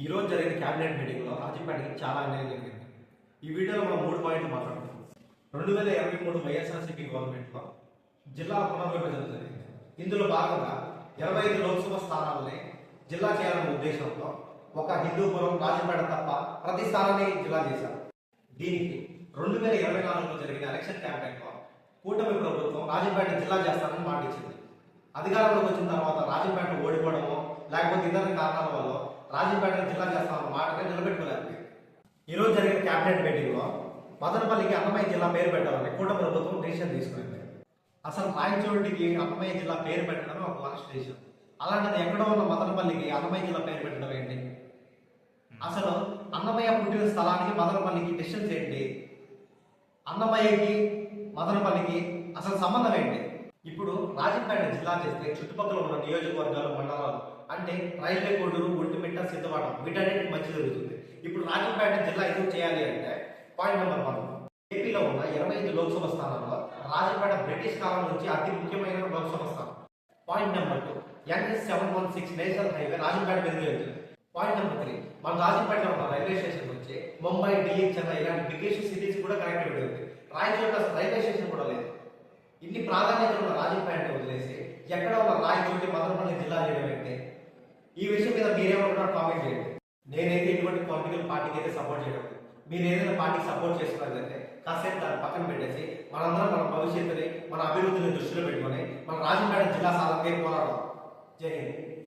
ఈ రోజు జరిగిన క్యాబినెట్ మీటింగ్లో రాజంపేటకి చాలా అన్యాయం జరిగింది. ఈ వీడియోలో మనం 3 పాయింట్లు మాట్లాడుతున్నాం. 2023 వైఎస్ఆర్సీపీ గవర్నమెంట్లో జిల్లా పునర్విభజన జరిగింది. ఇందులో భాగంగా 25 లోక్సభ స్థానాలని జిల్లా చేయాలనే ఉద్దేశంతో ఒక హిందూపురం, రాజంపేట తప్ప ప్రతి స్థానాన్ని జిల్లా చేశారు. దీనికి 2024లో జరిగిన ఎలక్షన్ క్యాంపెయిన్లో కూటమి ప్రభుత్వం రాజంపేట జిల్లా చేస్తానని మాట ఇచ్చింది. అధికారంలోకి వచ్చిన తర్వాత రాజంపేట ఓడిపోవడమో లేకపోతే ఇతర కారణాల వల్ల రాజంపేట జిల్లా చేస్తామన్న మాటనే నిలబెట్టుకోలేదు. ఈ రోజు జరిగిన క్యాబినెట్ మీటింగ్లో మదనపల్లికి అన్నమయ్య జిల్లా పేరు పెట్టాలని కూటమి ప్రభుత్వం డిసిషన్ తీసుకునింది. అసలు రాయచోటికి అన్నమయ్య జిల్లా పేరు పెట్టడమే ఒక వరస్ట్ డిసిషన్. అలాంటిది ఎక్కడో ఉన్న మదనపల్లికి అన్నమయ్య జిల్లా పేరు పెట్టడం ఏంటి? అసలు అన్నమయ్య పుట్టిన స్థలానికి మదనపల్లికి డిస్టెన్స్ ఏంటి? అన్నమయ్యకి మదనపల్లికి అసలు సంబంధం ఏంటి? ఇప్పుడు రాజంపేట జిల్లా చేస్తే చుట్టుపక్కల ఉన్న నియోజకవర్గాలు, మండలాలు అంటే రైల్వే కోడూరు, గుంటిమిట్ట, సిద్ధవాడ వీటన్నిటికి మంచి జరుగుతుంది. ఇప్పుడు రాజంపేట జిల్లా ఎందుకు చేయాలి అంటే పాయింట్ నెంబర్ 1, ఏపీలో ఉన్న 25 లోక్సభ స్థానాల్లో రాజంపేట బ్రిటిష్ కాలం నుంచి అతి ముఖ్యమైన లోక్సభ స్థానం. Point number 2, NH716 national highway Rajampet మీదుగా వెళ్తుంది. పాయింట్ నెంబర్ 3, మన రాజంపేటలో ఉన్న రైల్వే స్టేషన్ నుంచి ముంబై, ఢిల్లీ, చెన్నై ఇలాంటి బిగ్గెస్ట్ సిటీస్ కూడా కనెక్టివిటీ ఉంది. రాయచోట రైల్వే స్టేషన్ కూడా లేదు. ఇన్ని ప్రాధాన్యతలు ఉన్న రాజంపేట వదిలేసి ఎక్కడ ఉన్న రాయచోటి, మదనపల్లి జిల్లా చేయడం ఏంటి? ఈ విషయం మీద మీరేమంటున్నారు కామెంట్ చేయండి. నేనైతే ఎటువంటి పొలిటికల్ పార్టీకి అయితే సపోర్ట్ చేయడం. మీరు ఏదైనా పార్టీకి సపోర్ట్ చేస్తున్నారంటే కాసేపు దాన్ని పక్కన పెట్టేసి మనందరం మన భవిష్యత్తుని, మన అభివృద్ధిని దృష్టిలో పెట్టుకొని మన రాజంపేట జిల్లా సాధనకే పోరాడదాం. జై హింద్.